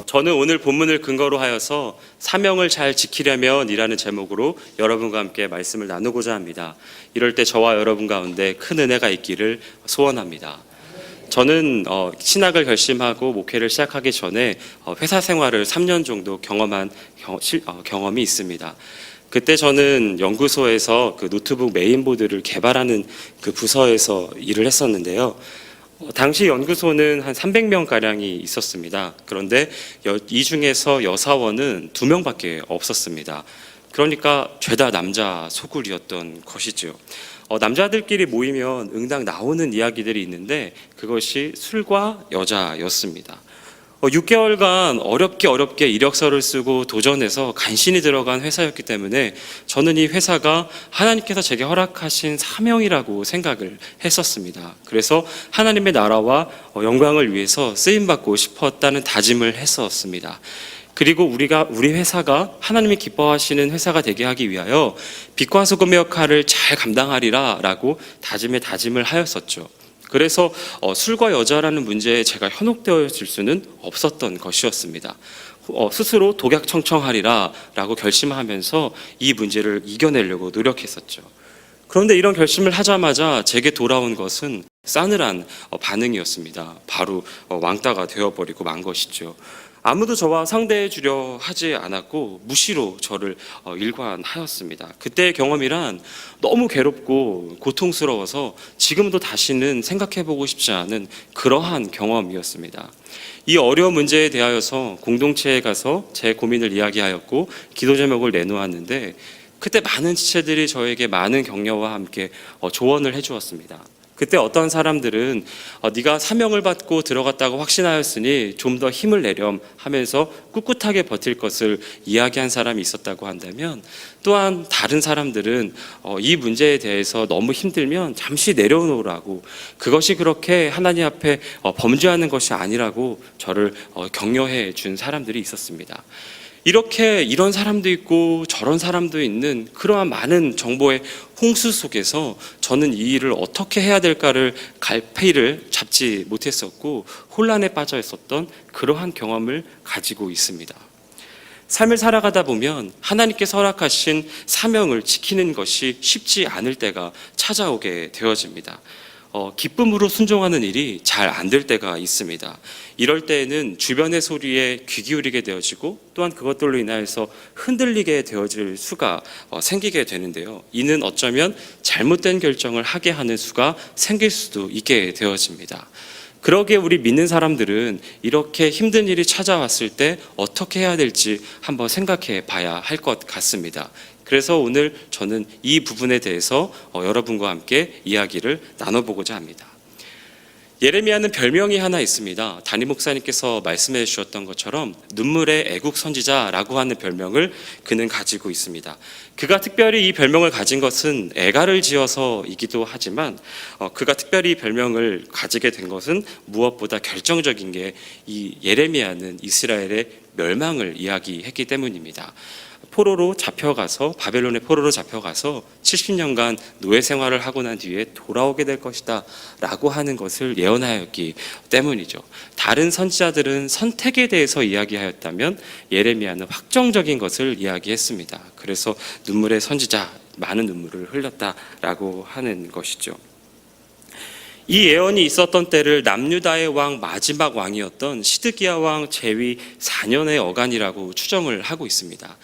저는 오늘 본문을 근거로 하여서 사명을 잘 지키려면 이라는 제목으로 여러분과 함께 말씀을 나누고자 합니다. 이럴 때 저와 여러분 가운데 큰 은혜가 있기를 소원합니다. 저는 신학을 결심하고 목회를 시작하기 전에 회사 생활을 3년 정도 경험한 경험이 있습니다. 그때 저는 연구소에서 그 노트북 메인보드를 개발하는 그 부서에서 일을 했었는데요. 당시 연구소는 한 300명가량이 있었습니다. 그런데 이 중에서 여사원은 2명밖에 없었습니다. 그러니까 죄다 남자 소굴이었던 것이죠. 남자들끼리 모이면 응당 나오는 이야기들이 있는데 그것이 술과 여자였습니다. 6개월간 어렵게 이력서를 쓰고 도전해서 간신히 들어간 회사였기 때문에 저는 이 회사가 하나님께서 제게 허락하신 사명이라고 생각을 했었습니다. 그래서 하나님의 나라와 영광을 위해서 쓰임받고 싶었다는 다짐을 했었습니다. 그리고 우리 회사가 하나님이 기뻐하시는 회사가 되게 하기 위하여 빛과 소금의 역할을 잘 감당하리라 라고 다짐을 하였었죠. 그래서 술과 여자라는 문제에 제가 현혹되어질 수는 없었던 것이었습니다. 스스로 독약청청하리라 라고 결심하면서 이 문제를 이겨내려고 노력했었죠. 그런데 이런 결심을 하자마자 제게 돌아온 것은 싸늘한 반응이었습니다. 바로 왕따가 되어버리고 만 것이죠. 아무도 저와 상대해 주려 하지 않았고 무시로 저를 일관하였습니다. 그때의 경험이란 너무 괴롭고 고통스러워서 지금도 다시는 생각해보고 싶지 않은 그러한 경험이었습니다. 이 어려운 문제에 대하여서 공동체에 가서 제 고민을 이야기하였고 기도 제목을 내놓았는데 그때 많은 지체들이 저에게 많은 격려와 함께 조언을 해주었습니다. 그때 어떤 사람들은 네가 사명을 받고 들어갔다고 확신하였으니 좀 더 힘을 내렴 하면서 꿋꿋하게 버틸 것을 이야기한 사람이 있었다고 한다면, 또한 다른 사람들은 이 문제에 대해서 너무 힘들면 잠시 내려놓으라고, 그것이 그렇게 하나님 앞에 범죄하는 것이 아니라고 저를 격려해 준 사람들이 있었습니다. 이렇게 이런 사람도 있고 저런 사람도 있는 그러한 많은 정보의 홍수 속에서 저는 이 일을 어떻게 해야 될까를 갈피를 잡지 못했었고 혼란에 빠져 있었던 그러한 경험을 가지고 있습니다. 삶을 살아가다 보면 하나님께서 허락하신 사명을 지키는 것이 쉽지 않을 때가 찾아오게 되어집니다. 기쁨으로 순종하는 일이 잘 안 될 때가 있습니다. 이럴 때에는 주변의 소리에 귀 기울이게 되어지고 또한 그것들로 인하여서 흔들리게 되어질 수가 생기게 되는데요. 이는 어쩌면 잘못된 결정을 하게 하는 수가 생길 수도 있게 되어집니다. 그러기에 우리 믿는 사람들은 이렇게 힘든 일이 찾아왔을 때 어떻게 해야 될지 한번 생각해 봐야 할 것 같습니다. 그래서 오늘 저는 이 부분에 대해서 여러분과 함께 이야기를 나눠보고자 합니다. 예레미야는 별명이 하나 있습니다. 담임 목사님께서 말씀해 주셨던 것처럼 눈물의 애국 선지자라고 하는 별명을 그는 가지고 있습니다. 그가 특별히 이 별명을 가진 것은 애가를 지어서이기도 하지만 그가 특별히 이 별명을 가지게 된 것은 무엇보다 결정적인 게 이 예레미야는 이스라엘의 멸망을 이야기했기 때문입니다. 바벨론의 포로로 잡혀가서 70년간 노예 생활을 하고 난 뒤에 돌아오게 될 것이다 라고 하는 것을 예언하였기 때문이죠. 다른 선지자들은 선택에 대해서 이야기하였다면 예레미야는 확정적인 것을 이야기했습니다. 그래서 눈물의 선지자, 많은 눈물을 흘렸다라고 하는 것이죠. 이 예언이 있었던 때를 남유다의 왕 마지막 왕이었던 시드기야 왕 재위 4년의 어간이라고 추정을 하고 있습니다.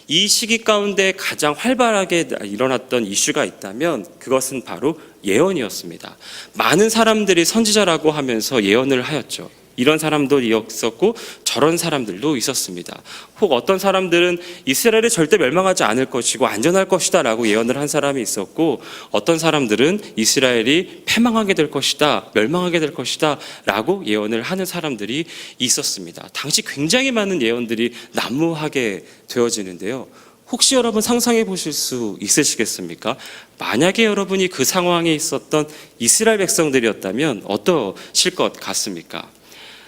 이 시기 가운데 가장 활발하게 일어났던 이슈가 있다면 그것은 바로 예언이었습니다. 많은 사람들이 선지자라고 하면서 예언을 하였죠. 이런 사람도 있었고 저런 사람들도 있었습니다. 혹 어떤 사람들은 이스라엘이 절대 멸망하지 않을 것이고 안전할 것이다 라고 예언을 한 사람이 있었고, 어떤 사람들은 이스라엘이 패망하게 될 것이다, 멸망하게 될 것이다 라고 예언을 하는 사람들이 있었습니다. 당시 굉장히 많은 예언들이 난무하게 되어지는데요. 혹시 여러분 상상해 보실 수 있으시겠습니까? 만약에 여러분이 그 상황에 있었던 이스라엘 백성들이었다면 어떠실 것 같습니까?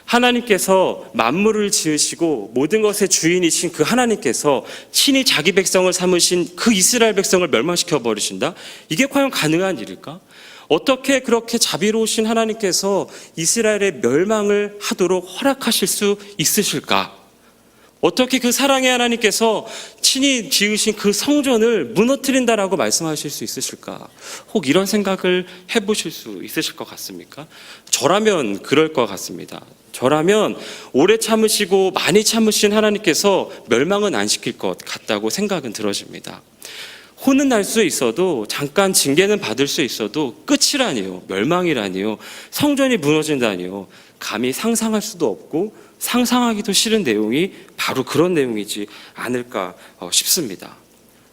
하나님께서 만물을 지으시고 모든 것의 주인이신 그 하나님께서 친히 자기 백성을 삼으신 그 이스라엘 백성을 멸망시켜 버리신다? 이게 과연 가능한 일일까? 어떻게 그렇게 자비로우신 하나님께서 이스라엘의 멸망을 하도록 허락하실 수 있으실까? 어떻게 그 사랑의 하나님께서 친히 지으신 그 성전을 무너뜨린다라고 말씀하실 수 있으실까? 혹 이런 생각을 해보실 수 있으실 것 같습니까? 저라면 그럴 것 같습니다. 저라면 오래 참으시고 많이 참으신 하나님께서 멸망은 안 시킬 것 같다고 생각은 들어집니다. 혼은 날 수 있어도, 잠깐 징계는 받을 수 있어도 끝이라니요, 멸망이라니요, 성전이 무너진다니요, 감히 상상할 수도 없고 상상하기도 싫은 내용이 바로 그런 내용이지 않을까 싶습니다.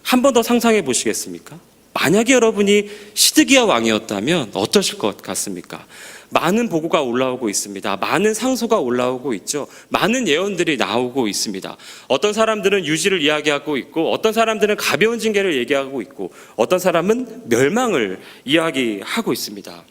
한 번 더 상상해 보시겠습니까? 만약에 여러분이 시드기야 왕이었다면 어떠실 것 같습니까? 많은 보고가 올라오고 있습니다. 많은 상소가 올라오고 있죠. 많은 예언들이 나오고 있습니다. 어떤 사람들은 유지를 이야기하고 있고, 어떤 사람들은 가벼운 징계를 얘기하고 있고, 어떤 사람은 멸망을 이야기하고 있습니다.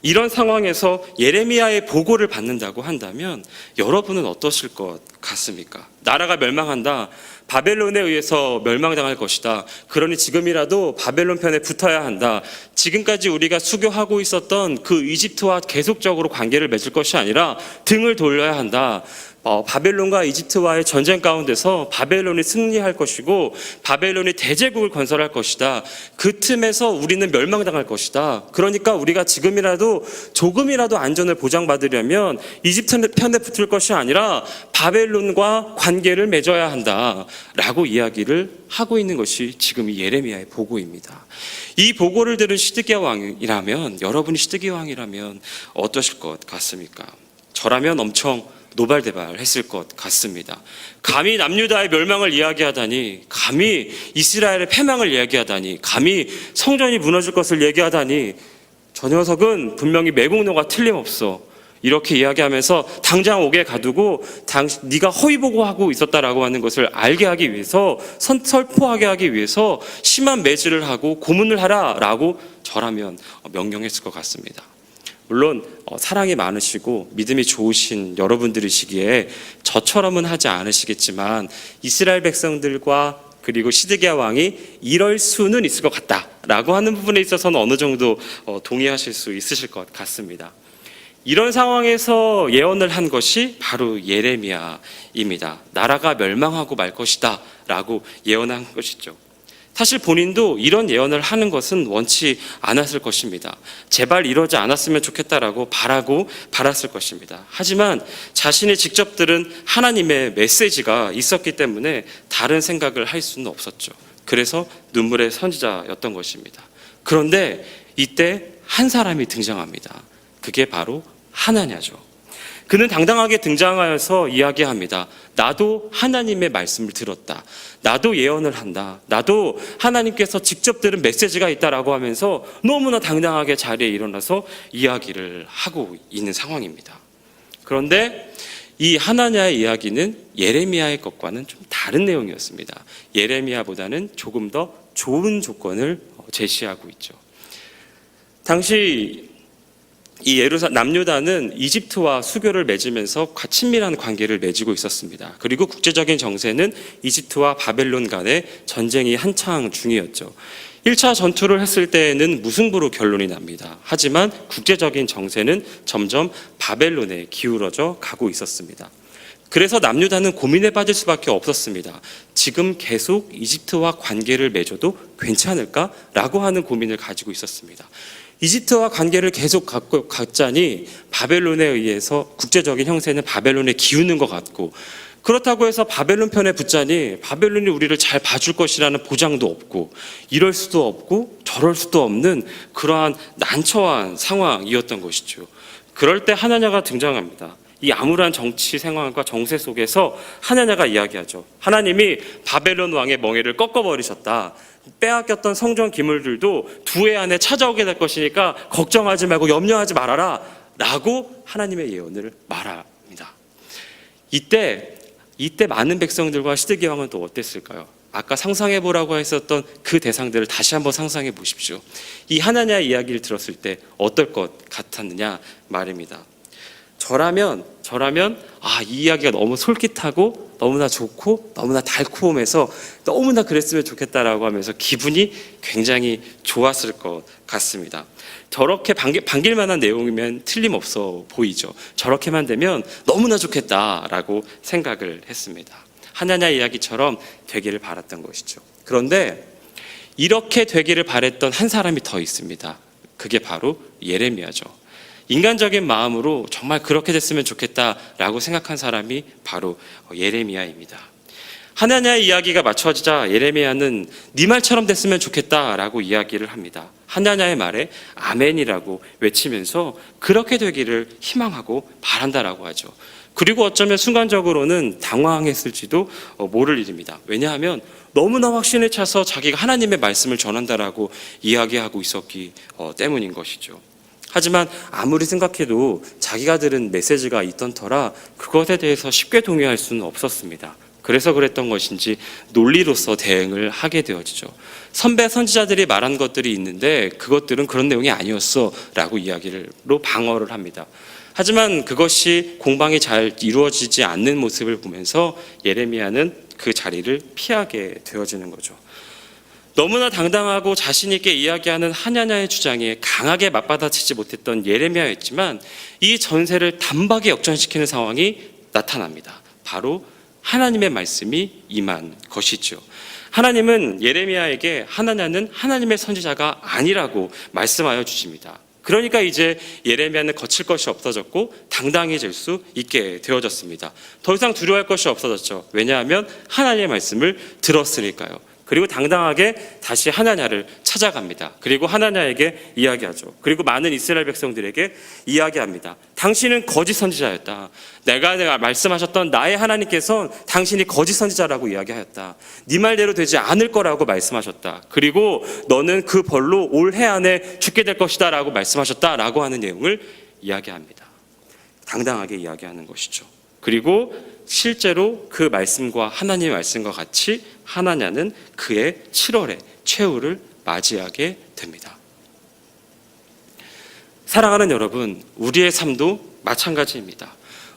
이런 상황에서 예레미야의 보고를 받는다고 한다면 여러분은 어떠실 것 같습니까? 나라가 멸망한다. 바벨론에 의해서 멸망당할 것이다. 그러니 지금이라도 바벨론 편에 붙어야 한다. 지금까지 우리가 수교하고 있었던 그 이집트와 계속적으로 관계를 맺을 것이 아니라 등을 돌려야 한다. 바벨론과 이집트와의 전쟁 가운데서 바벨론이 승리할 것이고 바벨론이 대제국을 건설할 것이다. 그 틈에서 우리는 멸망당할 것이다. 그러니까 우리가 지금이라도 조금이라도 안전을 보장받으려면 이집트 편에 붙을 것이 아니라 바벨론과 관계를 맺어야 한다 라고 이야기를 하고 있는 것이 지금 이 예레미야의 보고입니다. 이 보고를 들은 시드기야 왕이라면, 여러분이 시드기야 왕이라면 어떠실 것 같습니까? 저라면 엄청 노발대발했을 것 같습니다. 감히 남유다의 멸망을 이야기하다니, 감히 이스라엘의 패망을 이야기하다니, 감히 성전이 무너질 것을 얘기하다니, 저 녀석은 분명히 매국노가 틀림없어, 이렇게 이야기하면서 당장 옥에 가두고 네가 허위보고하고 있었다라고 하는 것을 알게 하기 위해서, 설포하게 하기 위해서 심한 매질을 하고 고문을 하라라고 저라면 명령했을 것 같습니다. 물론 사랑이 많으시고 믿음이 좋으신 여러분들이시기에 저처럼은 하지 않으시겠지만, 이스라엘 백성들과 그리고 시드기야 왕이 이럴 수는 있을 것 같다라고 하는 부분에 있어서는 어느 정도 동의하실 수 있으실 것 같습니다. 이런 상황에서 예언을 한 것이 바로 예레미야입니다. 나라가 멸망하고 말 것이다 라고 예언한 것이죠. 사실 본인도 이런 예언을 하는 것은 원치 않았을 것입니다. 제발 이러지 않았으면 좋겠다라고 바랐을 것입니다. 하지만 자신이 직접 들은 하나님의 메시지가 있었기 때문에 다른 생각을 할 수는 없었죠. 그래서 눈물의 선지자였던 것입니다. 그런데 이때 한 사람이 등장합니다. 그게 바로 하나냐죠. 그는 당당하게 등장하여서 이야기합니다. 나도 하나님의 말씀을 들었다. 나도 예언을 한다. 나도 하나님께서 직접 들은 메시지가 있다라고 하면서 너무나 당당하게 자리에 일어나서 이야기를 하고 있는 상황입니다. 그런데 이 하나냐의 이야기는 예레미야의 것과는 좀 다른 내용이었습니다. 예레미야보다는 조금 더 좋은 조건을 제시하고 있죠. 당시 이 남유다는 이집트와 수교를 맺으면서 친밀한 관계를 맺고 있었습니다. 그리고 국제적인 정세는 이집트와 바벨론 간의 전쟁이 한창 중이었죠. 1차 전투를 했을 때에는 무승부로 결론이 납니다. 하지만 국제적인 정세는 점점 바벨론에 기울어져 가고 있었습니다. 그래서 남유다는 고민에 빠질 수밖에 없었습니다. 지금 계속 이집트와 관계를 맺어도 괜찮을까라고 하는 고민을 가지고 있었습니다. 이집트와 관계를 계속 갖자니 바벨론에 의해서 국제적인 형세는 바벨론에 기우는 것 같고, 그렇다고 해서 바벨론 편에 붙자니 바벨론이 우리를 잘 봐줄 것이라는 보장도 없고, 이럴 수도 없고 저럴 수도 없는 그러한 난처한 상황이었던 것이죠. 그럴 때 하나냐가 등장합니다. 이 암울한 정치 상황과 정세 속에서 하나냐가 이야기하죠. 하나님이 바벨론 왕의 멍에를 꺾어버리셨다. 빼앗겼던 성전 기물들도 2해 안에 찾아오게 될 것이니까 걱정하지 말고 염려하지 말아라 라고 하나님의 예언을 말합니다. 이때 많은 백성들과 시드기야 왕은 또 어땠을까요? 아까 상상해보라고 했었던 그 대상들을 다시 한번 상상해 보십시오. 이 하나냐의 이야기를 들었을 때 어떨 것 같았느냐 말입니다. 저라면 이 이야기가 너무 솔깃하고 너무나 좋고 너무나 달콤해서 너무나 그랬으면 좋겠다라고 하면서 기분이 굉장히 좋았을 것 같습니다. 저렇게 반길 만한 내용이면 틀림없어 보이죠. 저렇게만 되면 너무나 좋겠다라고 생각을 했습니다. 하나냐 이야기처럼 되기를 바랐던 것이죠. 그런데 이렇게 되기를 바랬던 한 사람이 더 있습니다. 그게 바로 예레미야죠. 인간적인 마음으로 정말 그렇게 됐으면 좋겠다라고 생각한 사람이 바로 예레미야입니다. 하나냐의 이야기가 맞춰지자 예레미야는 네 말처럼 됐으면 좋겠다라고 이야기를 합니다. 하나냐의 말에 아멘이라고 외치면서 그렇게 되기를 희망하고 바란다라고 하죠. 그리고 어쩌면 순간적으로는 당황했을지도 모를 일입니다. 왜냐하면 너무나 확신에 차서 자기가 하나님의 말씀을 전한다라고 이야기하고 있었기 때문인 것이죠. 하지만 아무리 생각해도 자기가 들은 메시지가 있던 터라 그것에 대해서 쉽게 동의할 수는 없었습니다. 그래서 그랬던 것인지 논리로서 대응을 하게 되어지죠. 선배 선지자들이 말한 것들이 있는데 그것들은 그런 내용이 아니었어 라고 이야기로 방어를 합니다. 하지만 그것이 공방이 잘 이루어지지 않는 모습을 보면서 예레미야는 그 자리를 피하게 되어지는 거죠. 너무나 당당하고 자신 있게 이야기하는 하나냐의 주장에 강하게 맞받아치지 못했던 예레미야였지만 이 전세를 단박에 역전시키는 상황이 나타납니다. 바로 하나님의 말씀이 임한 것이죠. 하나님은 예레미야에게 하나냐는 하나님의 선지자가 아니라고 말씀하여 주십니다. 그러니까 이제 예레미야는 거칠 것이 없어졌고 당당해질 수 있게 되어졌습니다. 더 이상 두려워할 것이 없어졌죠. 왜냐하면 하나님의 말씀을 들었으니까요. 그리고 당당하게 다시 하나냐를 찾아갑니다. 그리고 하나냐에게 이야기하죠. 그리고 많은 이스라엘 백성들에게 이야기합니다. 당신은 거짓 선지자였다. 내가 말씀하셨던 나의 하나님께서는 당신이 거짓 선지자라고 이야기하였다. 네 말대로 되지 않을 거라고 말씀하셨다. 그리고 너는 그 벌로 올해 안에 죽게 될 것이다 라고 말씀하셨다라고 하는 내용을 이야기합니다. 당당하게 이야기하는 것이죠. 그리고 실제로 그 말씀과 하나님의 말씀과 같이 하나냐는 그의 7월의 최후를 맞이하게 됩니다. 사랑하는 여러분, 우리의 삶도 마찬가지입니다.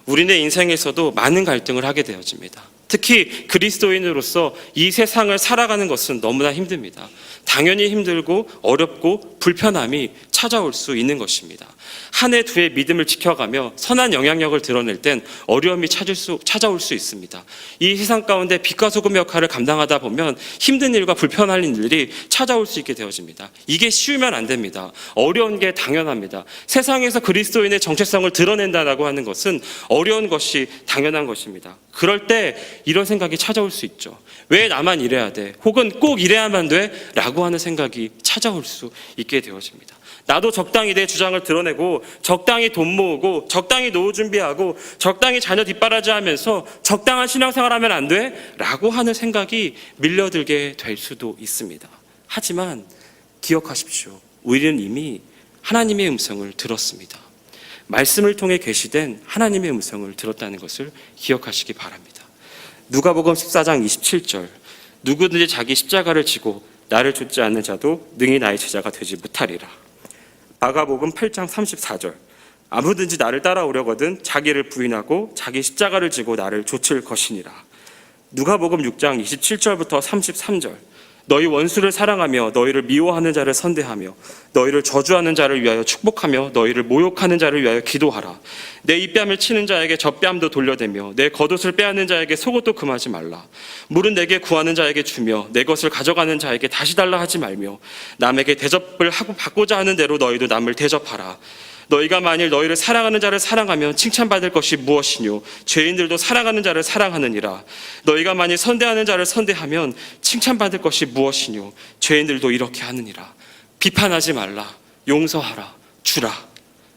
우리의 인생에서도 많은 갈등을 하게 되어집니다. 특히 그리스도인으로서 이 세상을 살아가는 것은 너무나 힘듭니다. 당연히 힘들고 어렵고 불편함이 찾아올 수 있는 것입니다. 한 해 두 해 믿음을 지켜가며 선한 영향력을 드러낼 땐 어려움이 찾아올 수 있습니다. 이 세상 가운데 빛과 소금 역할을 감당하다 보면 힘든 일과 불편한 일들이 찾아올 수 있게 되어집니다. 이게 쉬우면 안 됩니다. 어려운 게 당연합니다. 세상에서 그리스도인의 정체성을 드러낸다라고 하는 것은 어려운 것이 당연한 것입니다. 그럴 때 이런 생각이 찾아올 수 있죠. 왜 나만 이래야 돼? 혹은 꼭 이래야만 돼? 라고 하는 생각이 찾아올 수 있게 되어집니다. 나도 적당히 내 주장을 드러내고 적당히 돈 모으고 적당히 노후 준비하고 적당히 자녀 뒷바라지하면서 적당한 신앙생활하면 안 돼? 라고 하는 생각이 밀려들게 될 수도 있습니다. 하지만 기억하십시오. 우리는 이미 하나님의 음성을 들었습니다. 말씀을 통해 계시된 하나님의 음성을 들었다는 것을 기억하시기 바랍니다. 누가복음 14장 27절 누구든지 자기 십자가를 지고 나를 좇지 않는 자도 능히 나의 제자가 되지 못하리라. 마가복음 8장 34절 아무든지 나를 따라오려거든 자기를 부인하고 자기 십자가를 지고 나를 좇을 것이니라. 누가복음 6장 27절부터 33절 너희 원수를 사랑하며 너희를 미워하는 자를 선대하며 너희를 저주하는 자를 위하여 축복하며 너희를 모욕하는 자를 위하여 기도하라. 내 입뺨을 치는 자에게 젖뺨도 돌려대며 내 겉옷을 빼앗는 자에게 속옷도 금하지 말라. 물은 내게 구하는 자에게 주며 내 것을 가져가는 자에게 다시 달라 하지 말며 남에게 대접을 하고 받고자 하는 대로 너희도 남을 대접하라. 너희가 만일 너희를 사랑하는 자를 사랑하면 칭찬받을 것이 무엇이뇨? 죄인들도 사랑하는 자를 사랑하느니라. 너희가 만일 선대하는 자를 선대하면 칭찬받을 것이 무엇이뇨? 죄인들도 이렇게 하느니라. 비판하지 말라. 용서하라. 주라.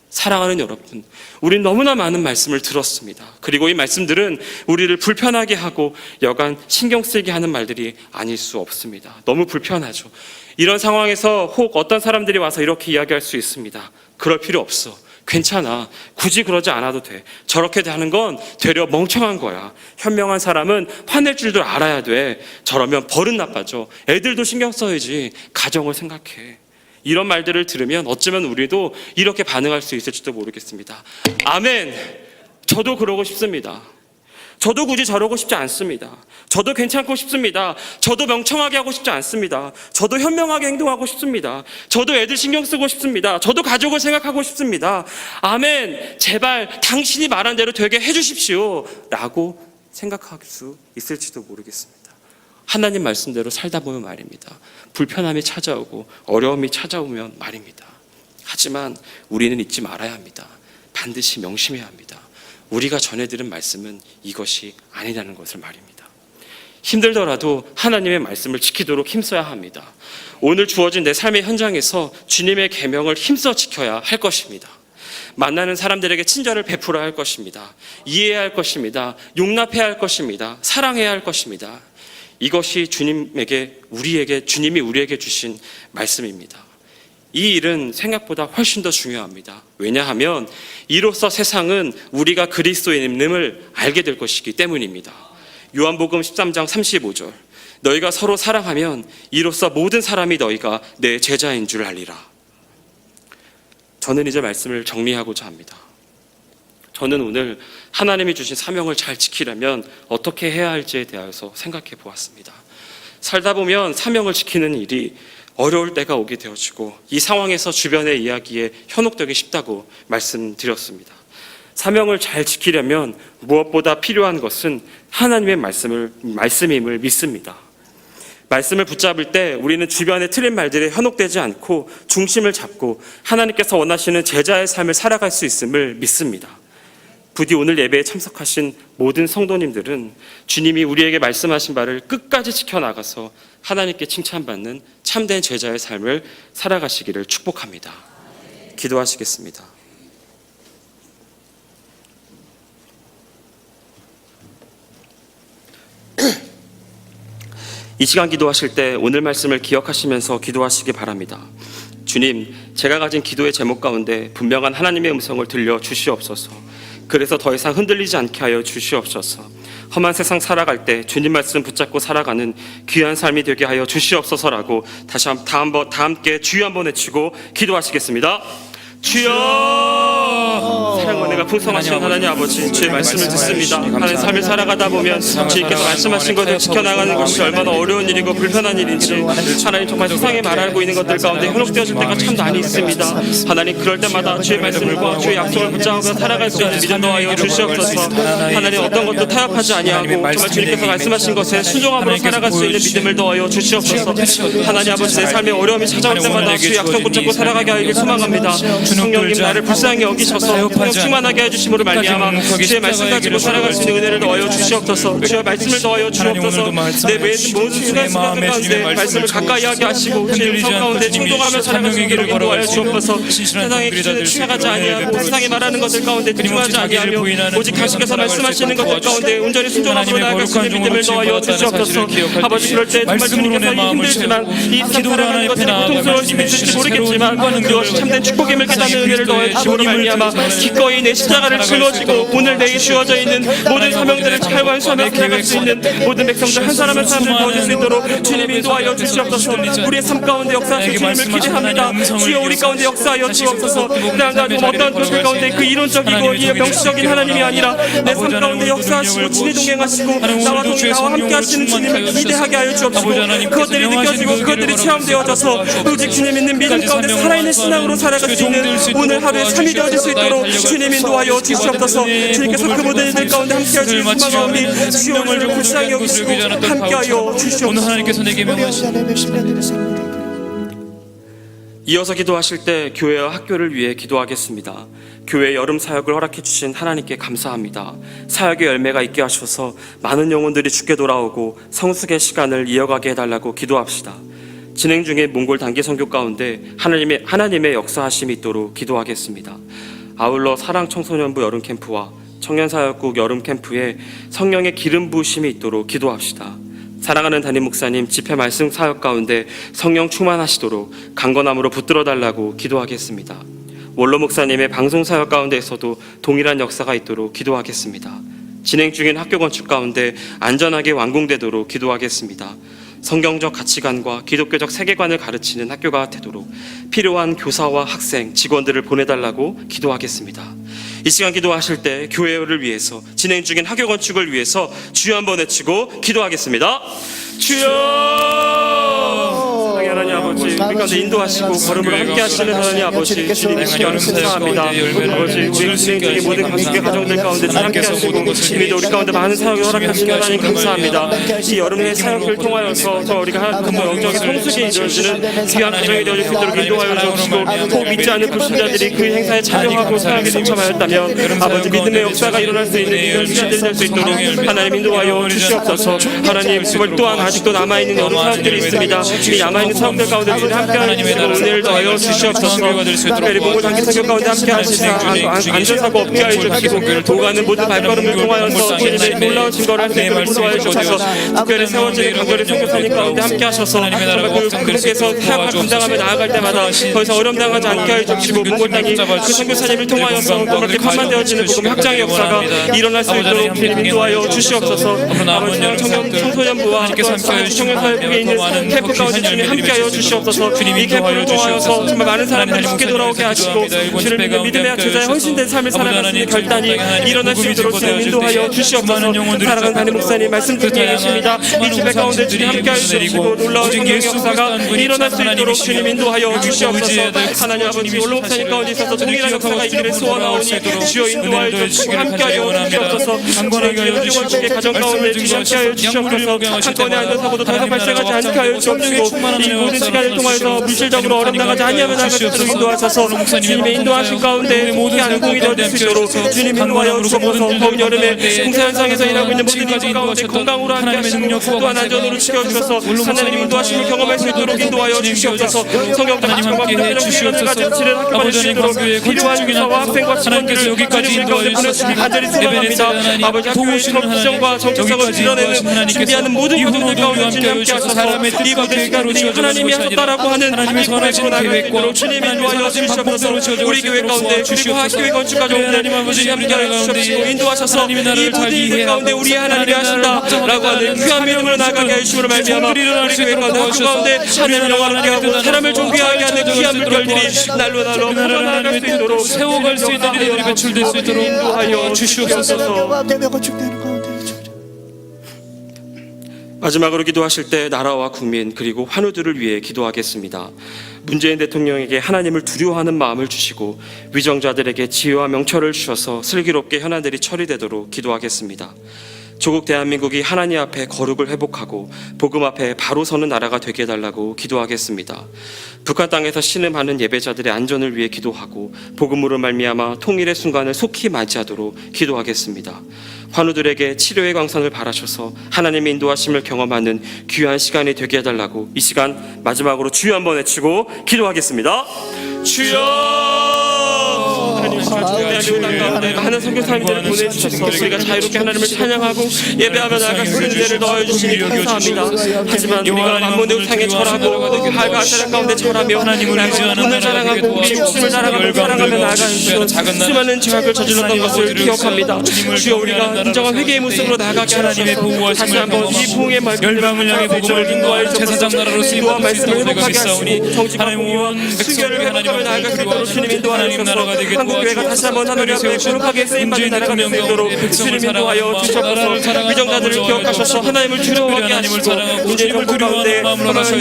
사랑하는 여러분, 우린 너무나 많은 말씀을 들었습니다. 그리고 이 말씀들은 우리를 불편하게 하고 여간 신경 쓰이게 하는 말들이 아닐 수 없습니다. 너무 불편하죠. 이런 상황에서 혹 어떤 사람들이 와서 이렇게 이야기할 수 있습니다. 그럴 필요 없어. 괜찮아. 굳이 그러지 않아도 돼. 저렇게 하는 건 되려 멍청한 거야. 현명한 사람은 화낼 줄도 알아야 돼. 저러면 버릇 나빠져. 애들도 신경 써야지. 가정을 생각해. 이런 말들을 들으면 어쩌면 우리도 이렇게 반응할 수 있을지도 모르겠습니다. 아멘. 저도 그러고 싶습니다. 저도 굳이 저러고 싶지 않습니다. 저도 괜찮고 싶습니다. 저도 멍청하게 하고 싶지 않습니다. 저도 현명하게 행동하고 싶습니다. 저도 애들 신경 쓰고 싶습니다. 저도 가족을 생각하고 싶습니다. 아멘. 제발 당신이 말한 대로 되게 해주십시오. 라고 생각할 수 있을지도 모르겠습니다. 하나님 말씀대로 살다 보면 말입니다. 불편함이 찾아오고 어려움이 찾아오면 말입니다. 하지만 우리는 잊지 말아야 합니다. 반드시 명심해야 합니다. 우리가 전해들은 말씀은 이것이 아니라는 것을 말입니다. 힘들더라도 하나님의 말씀을 지키도록 힘써야 합니다. 오늘 주어진 내 삶의 현장에서 주님의 계명을 힘써 지켜야 할 것입니다. 만나는 사람들에게 친절을 베풀어야 할 것입니다. 이해해야 할 것입니다. 용납해야 할 것입니다. 사랑해야 할 것입니다. 이것이 주님이 우리에게 주신 말씀입니다. 이 일은 생각보다 훨씬 더 중요합니다. 왜냐하면 이로써 세상은 우리가 그리스도인임을 알게 될 것이기 때문입니다. 요한복음 13장 35절, 너희가 서로 사랑하면 이로써 모든 사람이 너희가 내 제자인 줄 알리라. 저는 이제 말씀을 정리하고자 합니다. 저는 오늘 하나님이 주신 사명을 잘 지키려면 어떻게 해야 할지에 대해서 생각해 보았습니다. 살다 보면 사명을 지키는 일이 어려울 때가 오게 되어지고 이 상황에서 주변의 이야기에 현혹되기 쉽다고 말씀드렸습니다. 사명을 잘 지키려면 무엇보다 필요한 것은 하나님의 말씀임을 믿습니다. 말씀을 붙잡을 때 우리는 주변의 틀린 말들에 현혹되지 않고 중심을 잡고 하나님께서 원하시는 제자의 삶을 살아갈 수 있음을 믿습니다. 부디 오늘 예배에 참석하신 모든 성도님들은 주님이 우리에게 말씀하신 바를 끝까지 지켜나가서 하나님께 칭찬받는 참된 제자의 삶을 살아가시기를 축복합니다. 기도하시겠습니다. 이 시간 기도하실 때 오늘 말씀을 기억하시면서 기도하시기 바랍니다. 주님, 제가 가진 기도의 제목 가운데 분명한 하나님의 음성을 들려 주시옵소서. 그래서 더 이상 흔들리지 않게 하여 주시옵소서. 험한 세상 살아갈 때 주님 말씀 붙잡고 살아가는 귀한 삶이 되게 하여 주시옵소서라고 다시 다 함께 주여 한번 외치고 기도하시겠습니다. 주여! 사랑과 은혜가 풍성하신 하나님 아버지, 주의 말씀을 듣습니다. 하나님 삶을 살아가다 보면 주님께서 말씀하신 것을 지켜나가는 것이 얼마나 어려운 일이고 불편한 일인지 하나님 정말 세상에 말하고 있는 것들 가운데 현혹되어질 때가 참 많이 있습니다. 하나님 그럴 때마다 주의 말씀과 주의 약속을 붙잡고 살아갈 수 있는 믿음 더하여 주시옵소서. 하나님 어떤 것도 타협하지 아니하고 정말 주님께서 말씀하신 것에 순종함으로 살아갈 수 있는 믿음을 더하여 주시옵소서. 하나님 아버지, 내 삶에 어려움이 찾아올 때마다 주의 약속 붙잡고 살아가게 하기를 소망합니다. 성령님 나를 불쌍히 여기셔서 성령 충만하게 해주심으로 말미암아 주의 말씀 가지고 살아갈 수 있는 은혜를 더하여 주시옵소서. 주의 말씀을 더하여 주옵소서. 내 모든 순간 가운데 말씀을 가까이 하게 하시고 주의 음성 가운데 충동하며 살아갈 수 있기를 인도하여 주옵소서. 세상의 기준에 취하지 아니하고 세상이 말하는 것들 가운데 집중하지 아니하며 오직 당신께서 말씀하시는 것들 가운데 온전히 순종함으로 나아갈 수 있는 믿음을 더하여 주시옵소서. 아버지, 그럴 때 정말 주님께서 힘들지만 이 세상 살아가는 것에 고통스러우심이 있을지 모르겠지만 그것이 참된 축복임을 깨닫는 은혜를 더해 주심으로 말미암아 기꺼이 내 십자가를 짊어지고 오늘 내게 주어져 있는 모든 사명들을 잘 완수하며 살아갈 수 있는 모든 백성들 한 사람 한 사람을 도와줄 수 있도록 주님이 인도하여 주시옵소서. 우리의 삶 가운데 역사하실 주님을 기대합니다. 주여 우리 가운데 역사하여 주옵소서. 나도 어떤 것들 가운데 그 이론적이고 이 명시적인 하나님이 아니라 내 삶 가운데 역사하시고 친히 동행하시고 나와 함께 하시는 주님을 기대하게 하여 주옵시고 그것들이 느껴지고 그것들이 체험되어져서 오직 주님 있는 믿음 가운데 살아있는 신앙으로 살아갈 수 있는 오늘 하루에 삶이 되어질 수 있도록 주님 인도하여 주시옵소서. 주님께서 그 모든 이들 가운데 함께 하시는 소망하오니 주여 우리를 불쌍히 여기시고 함께하여 주시옵소서. 오늘 하나님께서 내게 명하신 이어서 기도하실 때 교회와 학교를 위해 기도하겠습니다. 교회 여름 사역을 허락해 주신 하나님께 감사합니다. 사역의 열매가 있게 하셔서 많은 영혼들이 주께 돌아오고 성숙의 시간을 이어가게 해달라고 기도합시다. 진행 중인 몽골 단기 선교 가운데 하나님의 역사하심이 있도록 기도하겠습니다. 아울러 사랑 청소년부 여름 캠프와 청년사역국 여름 캠프에 성령의 기름 부으심이 있도록 기도합시다. 사랑하는 담임 목사님 집회 말씀 사역 가운데 성령 충만하시도록 강건함으로 붙들어 달라고 기도하겠습니다. 원로 목사님의 방송 사역 가운데에서도 동일한 역사가 있도록 기도하겠습니다. 진행 중인 학교 건축 가운데 안전하게 완공되도록 기도하겠습니다. 성경적 가치관과 기독교적 세계관을 가르치는 학교가 되도록 필요한 교사와 학생, 직원들을 보내달라고 기도하겠습니다. 이 시간 기도하실 때 교회를 위해서 진행 중인 학교 건축을 위해서 주여 한번 외치고 기도하겠습니다. 주여! 사랑의 하나님 아버지, 우리 가운데 인도하시고 걸음으로 함께 하시는 하나님 아버지, 주님 감사합니다. 아버지, 우리 진행 중인 모든 관계 가정들 가운데 주님 함께 하시고 주님도 우리 가운데 많은 사역을 허락하시는 하나님 감사합니다. 이 여름의 사역을 통하여서 더 우리가 영적인 성숙에 이루어지는 귀한 가정이 되어질 수 있도록 인도하여 주시고 또 믿지 않는 불신자들이 그 행사에 참여하고 사역에 동참하였다면 아버지 믿음의 역사가 일어날 수 있는 이런 시간들이 될 수 있도록 하나님 인도하여 주시옵소서. 하나님 그걸 또한 아직도 남아있는 여러 사역들이 있습니다. 이 남아있는 사역들 가운데 주님 함께 하시고 은혜를 더하여 주시옵소서. 특별히 목을 장기 사역 가운데 함께 하시사 안전사고 없게 하여 주시고 도가는 모든 발걸음을 통하여서 주님의 놀라운 증거를 할 수 있도록 인도하여 주셔서 특별히 세워지는 간절히 선교사님 가운데 함께 하셔서 정말 그분께서 사역을 감당하며 나아갈 때마다 더 이상 어려움당하지 않게 하여 주시고 몽골 땅이 그 선교사님을 통하여서 그렇게 판만되어지는 복음 확장의 역사가 일어날 수 있도록 주님 인도하여 주시옵소서. 아버지 청소년부와 청년사회부에 있는 캠프 가운데 주님 함께하여 주시옵소서. 이 캠프를 통하여서 정말 많은 사람들이 함께 돌아오게 하시고 주를 믿는 믿음의 제자의 헌신된 삶을 살아갈 수 있는 결단이 일어날 수 있도록 주님 인도하여 주시옵소서. 사랑하는 담임 목사님 말씀 듣고 계십니다. 이 집회 가운데 주님 함께하여 주시고 놀라운 성령의 역사가 일어날 수 있도록 주님 인도하여 주시옵소서. 하나님 아버지 올로 목사님 가운데 있어서 동일한 역사가 있기를 소원하오니 주여 인도하여 주시고 함께하여 주시옵소서. 주의 가정 가운데 주님 함께하여 주시옵소서. 한 건의 안전사고도 더 이상 발생하지 않게 하여 주옵시고 이 모든 시간을 통하여서 물질적으로 어긋나가지 아니하며 나갈 수 있도록 인도하셔서 주님의 인도하신 가운데 귀한 행동이 되어질 수 있도록 주님 인도하여 주옵소서. 더운 여름에 공사 현장에서 일하고 있는 모든 인들 가운데 건강으로 함께 하시고 또한 안전으로 지켜주셔서 하나님 인도하심을 경험할 수 있도록 인도하여 주시옵소서. 성경 다짐과 필요한 기회를 가진 지를 학교 받을 수 있도록 필요한 사와 학생과 직원들을 여기까지 인도하여 보내주시기 간절히 소망합니다. 아버지 학교의 정치성과 정체성을 드러내는 준비하는 모든 분들 가운데 주님 함께 하셔서 이 모든 시간들이 하나님이 하셨다라고 하는 선하신 계획과 주님 인도하여 주시옵소서. 우리 교회 가운데 그리고 학교의 건축 가정들 주님 함께하여 주시옵시고 인도하셔서 이 모든 일들 가운데 우리 하나님이 하신다라고 하는 귀한 믿음으로 나아가게 해주시므로 말미암아 우리 교회 가운데 학교 가운데 하나님을 영화롭게 하고 사람을 존귀하게 하는 귀한 물결들이 날로 풀어나갈 수 있도록 세워갈 수 있는 일들이 배출될 수 있도록 인도하여 주시옵소서. 마지막으로 기도하실 때 나라와 국민 그리고 환우들을 위해 기도하겠습니다. 문재인 대통령에게 하나님을 두려워하는 마음을 주시고 위정자들에게 지혜와 명철을 주셔서 슬기롭게 현안들이 처리되도록 기도하겠습니다. 조국 대한민국이 하나님 앞에 거룩을 회복하고 복음 앞에 바로 서는 나라가 되게 해달라고 기도하겠습니다. 북한 땅에서 신음하는 예배자들의 안전을 위해 기도하고 복음으로 말미암아 통일의 순간을 속히 맞이하도록 기도하겠습니다. 환우들에게 치료의 광선을 바라셔서 하나님의 인도하심을 경험하는 귀한 시간이 되게 해달라고 이 시간 마지막으로 주여 한번 외치고 기도하겠습니다. 주여! 하나님 가운데 많은 선교사님들을 보내주셔서 우리가 자유롭게 하나님을 찬양하고 예배하며 나아갈 수 있는 은혜를 넣어주시니 감사합니다. 하지만 우리가 만몬의 우상에 절하고 할과 아세라 가운데 절하며 오늘 자랑하고 우리 욕심을 자랑하며 사랑하며 나아가는 수많은 죄악을 저질렀던 것을 기억합니다. 주여 우리가 인정한 회개의 모습으로 나아가게 하시옵소서. 다시 한번 이 부흥의 열방을 향해 복음을 인도하여 제사장 나라로 인도와 말씀을 회복하게 하시고 정치과 공의와 순결을 회복하며 나아갈 수 있도록 주님 인도하셔서 한국교회가 다시 한번 하늘의 앞에 거룩하게 쓰임받는 나라가 될 수 있도록 주님 인도하여 주시옵소서. 위정자들을 기억하셔서 하나님을 두려워하게 하시고 문재인 정부 가운데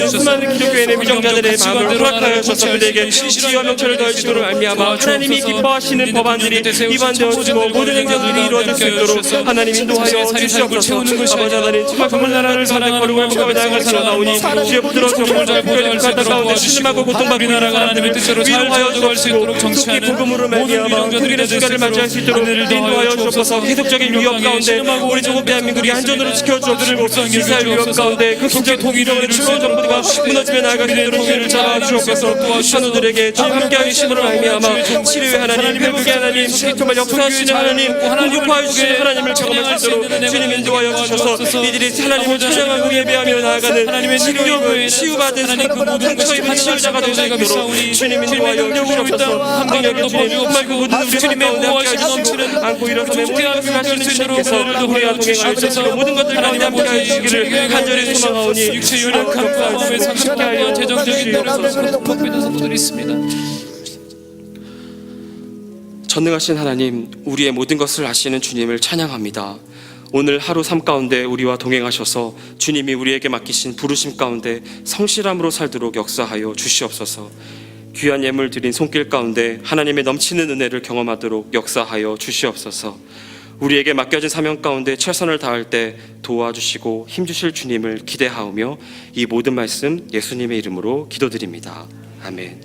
수많은 기독교인의 위정자들의 마음을 허락하여 주셔서 그들에게 지혜와 명철을 더해주도록 알미하마 하나님이 기뻐하시는 법안들이 위반되어지고 모든 행정들이 이루어질 수 있도록 하나님 인도하여 주시옵소서. 아버지 하나님 정말 나라를 사랑하는 거룩을 회복하며 나아갈 수 나오니 주의 부드러운 정말 잘 보여주는 북한 땅 가운데 신음하고 고통받고 있는 사람들을 위로하여 주시고 속히 복음으로 말미암아 통일의 순간을 맞이할 수 있도록 인도하여 주옵소서. 계속적인 위협 가운데 우리 조국 대한민국이 안전으로 지켜주옵시고 이스라엘 위협 가운데 극심적 통일을 추구한 정부가 무너지며 나아갈 수 있도록 주를 잡아 주옵소서. 환우들에게 주님 함께하심으로 말미암아 치료의 하나님 회복의 하나님 정말 역사하시는 하나님 공급하여 주시는 하나님을 경험할 수 있도록 주님 인도하여 주셔서 이들이 하나님을 찬양하고 예배하며 나아가는 치유받은 상처 입은 치유자가 될 수 있도록 주님 인도하여 주시옵소서. 능력의 주님 정말 그 모든 주님의 우아하신 넘치는 안고 일어서며 모든 것을 하시는 주님께서 우리와 동행하여 주시고 모든 것들 가운데 함께하여 주시기를 간절히 소망하오니 육체 연약한 마음에 상실하여 재정적인 노력으로 복받는 성도들이 있습니다. 전능하신 하나님, 우리의 모든 것을 아시는 주님을 찬양합니다. 오늘 하루 삶 가운데 우리와 동행하셔서 주님이 우리에게 맡기신 부르심 가운데 성실함으로 살도록 역사하여 주시옵소서. 귀한 예물 드린 손길 가운데 하나님의 넘치는 은혜를 경험하도록 역사하여 주시옵소서. 우리에게 맡겨진 사명 가운데 최선을 다할 때 도와주시고 힘주실 주님을 기대하오며 이 모든 말씀 예수님의 이름으로 기도드립니다. 아멘.